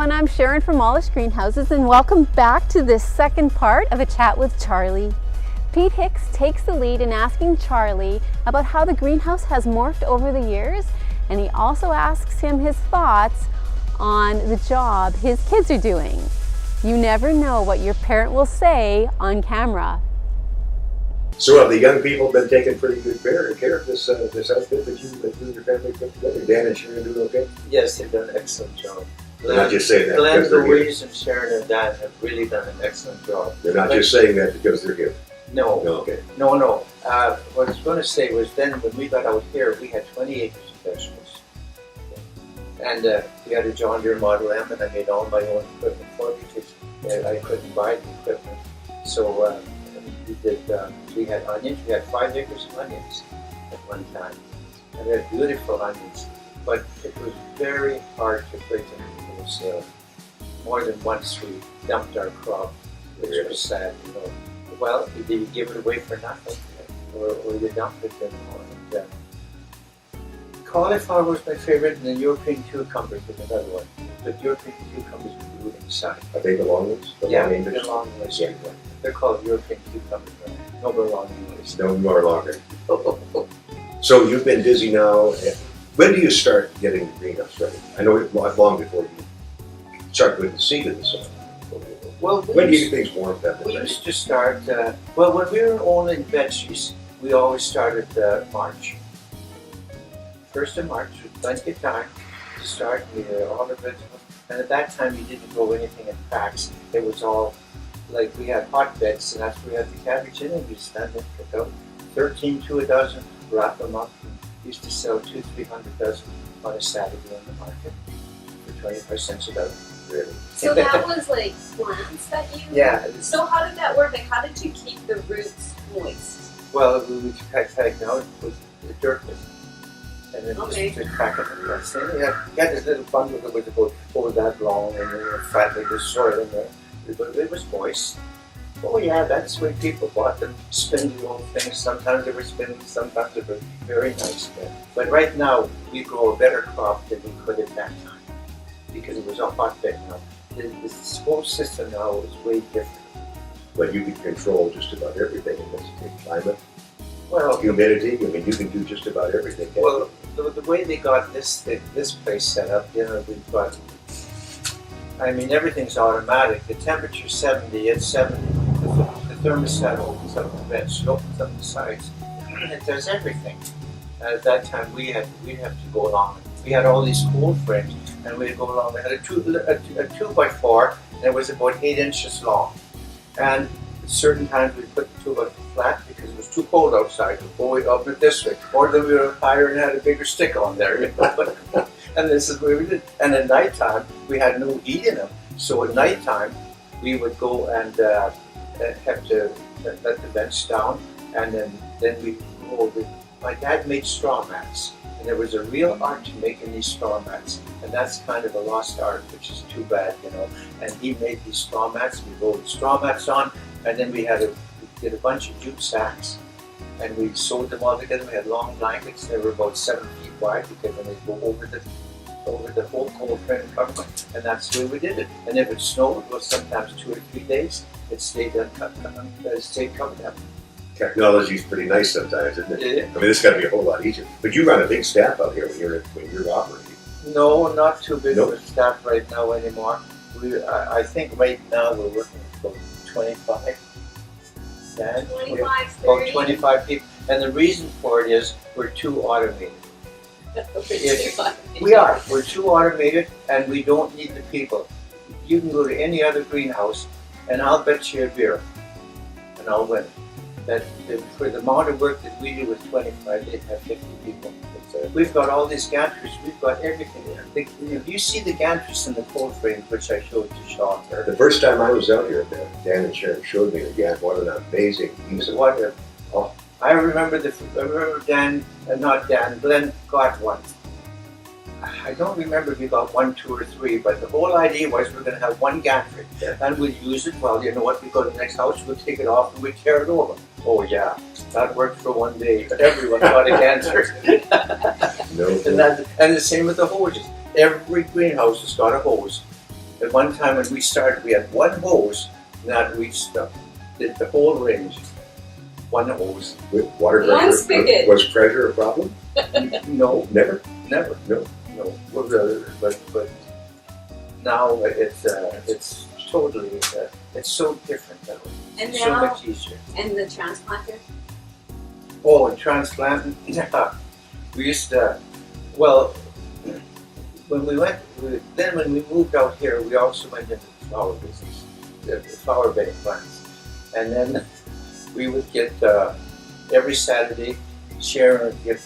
everyone, I'm Sharon from Wallish Greenhouses and welcome back to this second part of a chat with Charlie. Pete Hicks takes the lead in asking Charlie about how the greenhouse has morphed over the years, and he also asks him his thoughts on the job his kids are doing. You never know what your parent will say on camera. So have the young people been taking pretty good care of this outfit that you and your family put together? Dan and Sharon doing okay? Yes, they've done an excellent job. They're not just saying that Glenn, because they're here. Louise, and Sharon and Dan have really done an excellent job. They're not just saying that because they're here. No. No, okay. No. What I was going to say was then when we got out here, we had 20 acres of vegetables. And we had a John Deere Model M, and I made all my own equipment for it because I couldn't buy the equipment. So we had onions. We had 5 acres of onions at one time. And we had beautiful onions. But it was very hard to bring them to the sale. More than once we dumped our crop, which was sad, you know. Well, either you give it away for nothing, or you dump it and cauliflower was my favorite, and the European cucumbers was another one. But European cucumbers grew inside. Are they the long ones? The Yeah, long English? the long ones. Yeah. They're called European cucumbers. No more long English. No more longer. So you've been busy now. When do you start getting the greenhouse ready? I know it's long before you start putting the seed in the soil. Well, When do you think things warm up? we used to start, when we were owning veggies, we always started March. 1st of March, with plenty of time to start all the vegetables. And at that time, you didn't grow anything in packs. It was all, like we had hotbeds, and that's where we had the cabbage in, and we stand and pick out 13 to a dozen, wrap them up, and used to sell 200-300 dozen on a Saturday in the market for 25 cents a dozen. Really. So that was like plants that you... Yeah. So how did that work? Like how did you keep the roots moist? Well, we tagged out with the dirt and then Okay. just pack it in the rest. And we had this little bundle that was about that long, and then we fat like the soil in there. It was moist. Oh yeah, that's when people bought them spindly old things. Sometimes they were spindly, sometimes they were very nice. But right now, we grow a better crop than we could at that time because it was a hotbed now. This whole system now is way different. But you can control just about everything in this climate. Well, Humidity, I mean, you can do just about everything. well, the way they got this place set up, you know, we've got, I mean, everything's automatic. The temperature's 70, it's 70. The thermostat opens up the vents, it opens up the sides. It does everything. And at that time, we'd have to go along. We had all these cold frames, and we'd go along. We had a 2x4, and it was about 8 inches long. And at certain times, we put the 2x4 flat because it was too cold outside. We'd open it this way. Or then we were higher and had a bigger stick on there. You know? And this is what we did. And at nighttime, we had no heat in them. So at nighttime, we would go and have to let the vents down, and then we rolled it. My dad made straw mats, and there was a real art to making these straw mats, and that's kind of a lost art, which is too bad, you know. And he made these straw mats. We rolled straw mats on, and then we did a bunch of jute sacks, and we sewed them all together. We had long blankets. They were about 7 feet wide because then they go over the whole cold frame cover, and that's the way we did it. And if it snowed, it was sometimes 2 or 3 days. It stayed covered up. Technology's pretty nice sometimes, isn't it? Yeah. I mean, this got to be a whole lot easier. But you run a big staff out here when you're operating. No, not too big Nope. of a staff right now anymore. I think right now we're working with about 25. Dan? 25, About 30? 25 people. And the reason for it is we're too automated. We're too automated, and we don't need the people. You can go to any other greenhouse, and I'll bet you a beer, and I'll win. That for the amount of work that we do with 25, they'd have 50 people. We've got all these gantries, we've got everything there. If you see the gantries in the cold frames, which I showed to Sean there. The first time I was out here, Dan and Sharon showed me the gap. What an amazing piece of What? I remember Glenn got one. I don't remember if you got 1, 2, or 3, but the whole idea was we're going to have one gantry, and we'll use it. Well, you know what? We go to the next house, we'll take it off, and we tear it over. Oh yeah, that worked for one day, but everyone got a gantry. No. And the same with the hoses. Every greenhouse has got a hose, At one time when we started, we had one hose that we did the whole range. One hose. With water One pressure, spigot. was pressure a problem? No, Never? never. No. But now it's totally it's so different now. And It's so now, much easier. and the transplanter. Oh, and transplanting. Yeah, we used to. Well, when we moved out here, we also went into the flower business, the flower bedding plants, and then we would get every Saturday. Sharon would get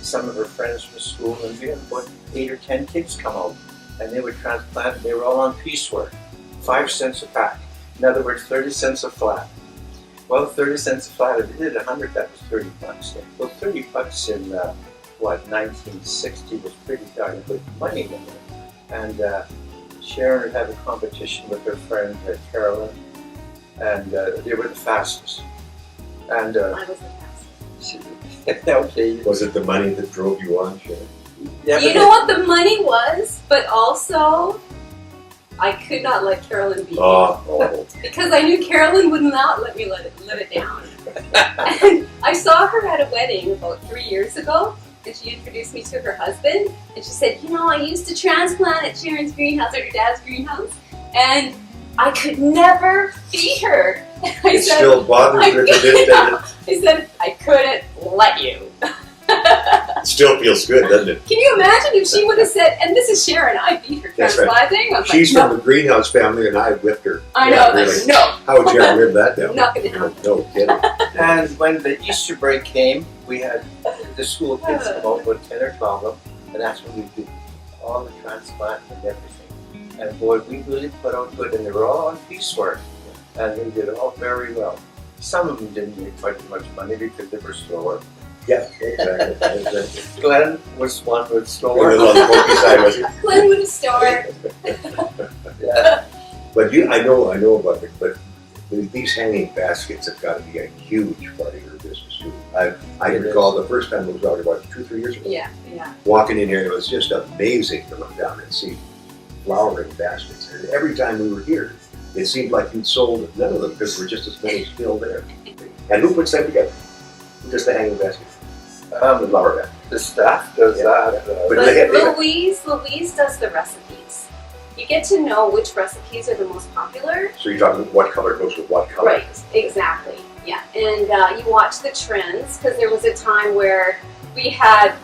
some of her friends from school, and we had about 8 or 10 kids come out, and they would transplant. And they were all on piecework, 5 cents a pack. In other words, 30 cents a flat. Well, 30 cents a flat. If you did 100, that was 30 bucks. Well, 30 bucks in 1960 was pretty darn good money in it. And Sharon had a competition with her friend Carolyn, and they were the fastest. And I was the fastest. okay, Was it the money that drove you on, Sharon? yeah, You know what the money was, but also I could not let Carolyn beat me. Oh, Because I knew Carolyn would not let me let it down. And I saw her at a wedding about 3 years ago, and she introduced me to her husband, and she said, you know, I used to transplant at Sharon's greenhouse, at her dad's greenhouse, and I could never beat her. I it still bothers her to this day. I said, I couldn't let you. It still feels good, doesn't it? Can you imagine if she would have said, and this is Sharon, I beat her That's right. transplanting? I'm She's like, from the greenhouse family, and I whipped her. I Yeah, know, really. no, How would you ever live that down? not gonna happen. No kidding. And when the Easter break came, we had the school kids come out, about 10 or 12 of them, and that's when we did all the transplant and everything. And boy, we really put out good, and they were all on piecework, and they did all very well. Some of them didn't make quite as much money because they were slower. Yeah, exactly. Glenn was one with A slower. little on the pokey side, was it? Glenwood store. Yeah. But I know about it. But these hanging baskets have got to be a huge part of your business too. I recall the first time I was out about 2-3 years ago. Yeah. Walking in here, it was just amazing to look down and see flowering baskets. And every time we were here, it seemed like you'd sold none of them because there were just as many still there. And who puts them together? Who does the hanging baskets? The flower basket. The staff does that. But But they have- Louise does the recipes. You get to know which recipes are the most popular. So you're talking what color goes with what color? Right, exactly. Yeah, and you watch the trends because there was a time where we had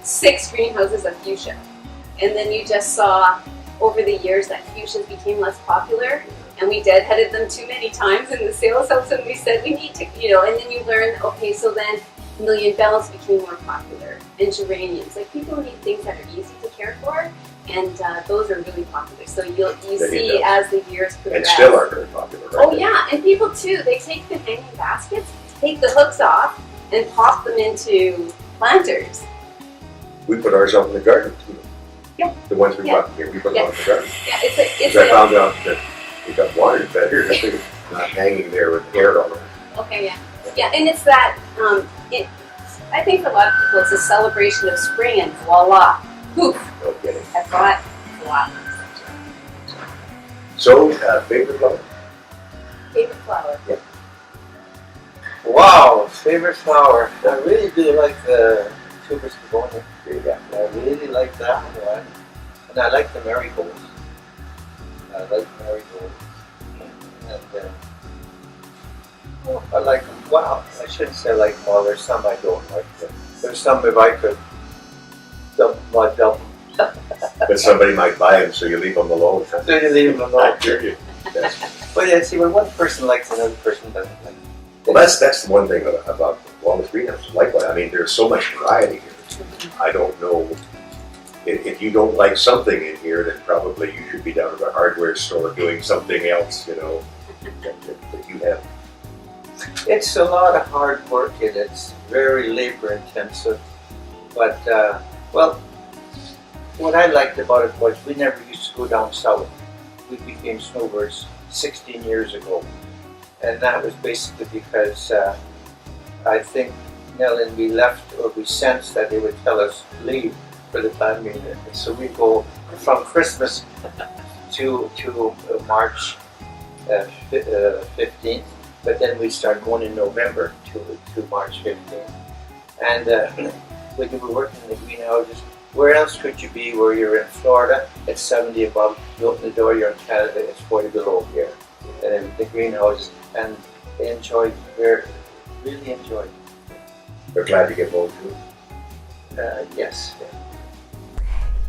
6 greenhouses of fuchsia, and then you just saw over the years that fuchsias became less popular, and we deadheaded them too many times in the sales house, and we said we need to, and then you learn, okay, so then million bells became more popular, and geraniums. Like people need things that are easy to care for, and those are really popular. So you see as the years progress. And still are very popular, right? Oh yeah, and people too, they take the hanging baskets, take the hooks off, and pop them into planters. We put ours out in the garden too. Yeah. The ones we Yeah. bought here, we put them out in the garden. Yeah, it's Because I found out that we got water better. Not hanging there with air all over. okay, yeah, and it's that. I think for a lot of people, it's a celebration of spring, and voila, poof, No kidding. I bought voila. So, favorite flower? Favorite flower. Wow, favorite flower. I really do like the Tuberous begonia. I really like that one. And I like the marigolds. I like marigolds. And I like them. Wow, I shouldn't say I like them all. There's some I don't like. But there's some if I could dump my dump. But somebody might buy them, so you leave them alone. So you leave them alone. I hear you. But yeah, see, when one person likes another person doesn't like. Well, that's the one thing about Wallace Greenhouse. Likewise, I mean, there's so much variety here. I don't know if you don't like something in here, then probably you should be down at a hardware store doing something else. That you have. It's a lot of hard work and it's very labor intensive. But, well, what I liked about it was we never used to go down south. We became snowbirds 16 years ago. And that was basically because I think Nell and we left, or we sensed that they would tell us leave for the time being. And so we go from Christmas to March 15th, but then we start going in November to March 15th. And when you were working in the greenhouses, where else could you be where you're in Florida? It's 70 above. You open the door, you're in Canada, it's 40 below here. And in the greenhouse, and they enjoyed, really enjoyed. They're glad to get home too. Yes.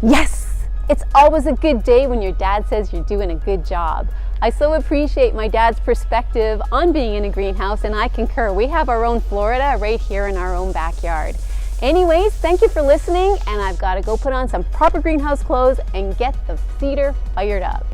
Yes! It's always a good day when your dad says you're doing a good job. I so appreciate my dad's perspective on being in a greenhouse, and I concur. We have our own Florida right here in our own backyard. Anyways, thank you for listening, and I've got to go put on some proper greenhouse clothes and get the cedar fired up.